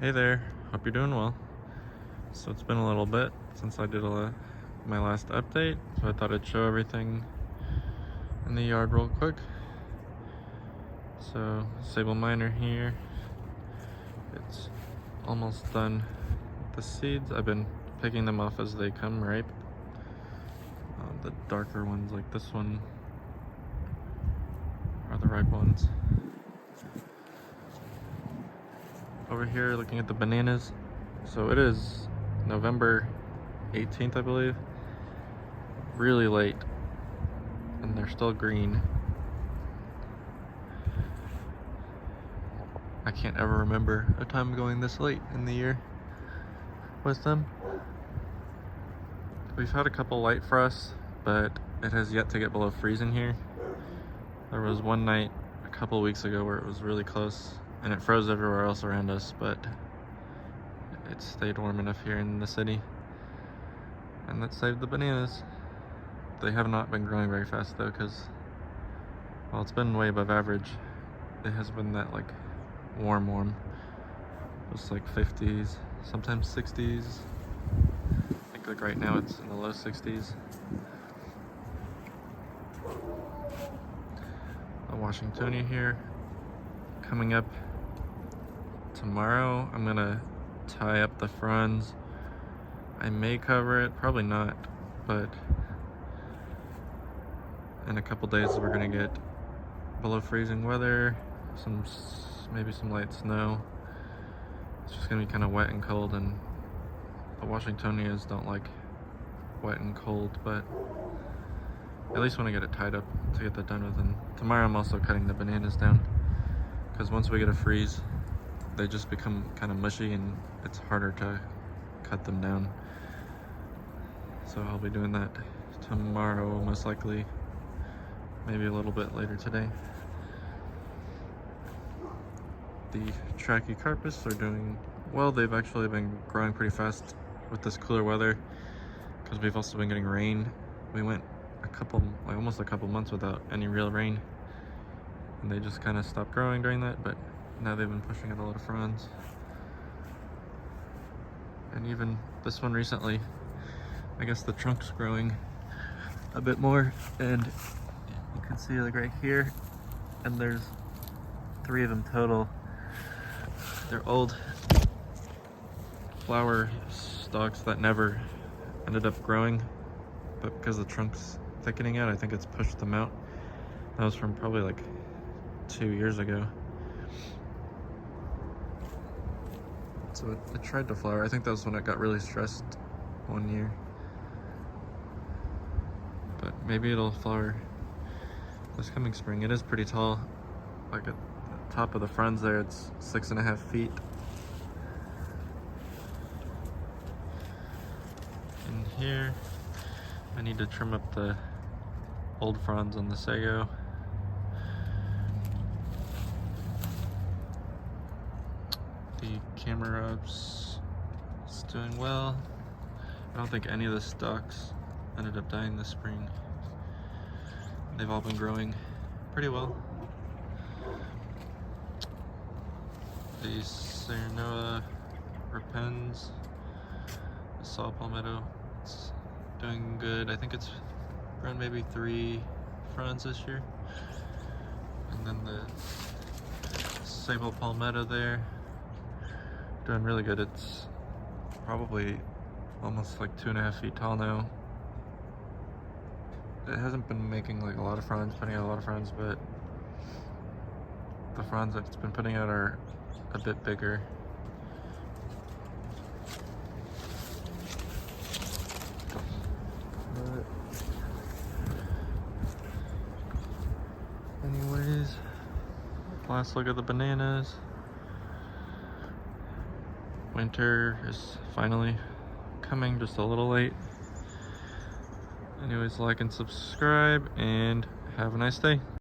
Hey there, hope you're doing well. So it's been a little bit since I did my last update, so I thought I'd show everything in the yard real quick. So Sable Minor here, it's almost done with the seeds. I've been picking them off as they come ripe. The darker ones like this one are the ripe ones. Over here looking at the bananas, so it is November 18th, I believe. Really late, and they're still green. I can't ever remember a time going this late in the year with them. We've had a couple light frosts, but it has yet to get below freezing here. There was one night a couple weeks ago where it was really close, and it froze everywhere else around us, but it stayed warm enough here in the city, and that saved the bananas. They have not been growing very fast though, because, well, it's been way above average. It has been that like warm. It's like 50s, sometimes 60s. I think like right now it's in the low 60s. A Washingtonia here. Coming up tomorrow, I'm gonna tie up the fronds. I may cover it, probably not, but in a couple days we're gonna get below freezing weather, maybe some light snow. It's just gonna be kind of wet and cold, and the Washingtonias don't like wet and cold, but at least want to get it tied up to get that done with. And tomorrow I'm also cutting the bananas down, because once we get a freeze, they just become kind of mushy and it's harder to cut them down. So I'll be doing that tomorrow, most likely, maybe a little bit later today. The Trachycarpus are doing well. They've actually been growing pretty fast with this cooler weather, because we've also been getting rain. We went almost a couple months without any real rain, and they just kind of stopped growing during that, but now they've been pushing out a lot of fronds. And even this one recently, I guess the trunk's growing a bit more, and you can see like right here, and there's 3 of them total. They're old flower stalks that never ended up growing, but because the trunk's thickening out, I think it's pushed them out. That was from probably like 2 years ago. So it tried to flower. I think that was when it got really stressed one year. But maybe it'll flower this coming spring. It is pretty tall. Like at the top of the fronds there, it's 6.5 feet. In here, I need to trim up the old fronds on the sago. The Camarops is doing well. I don't think any of the stalks ended up dying this spring. They've all been growing pretty well. The Cernoa repens, the saw palmetto, it's doing good. I think it's grown maybe 3 fronds this year. And then the Sable palmetto there, doing really good. It's probably almost like 2.5 feet tall now. It hasn't been making like a lot of fronds, putting out a lot of fronds, but the fronds that it's been putting out are a bit bigger. But anyways, last look at the bananas. Winter is finally coming, just a little late. Anyways, like and subscribe, and have a nice day.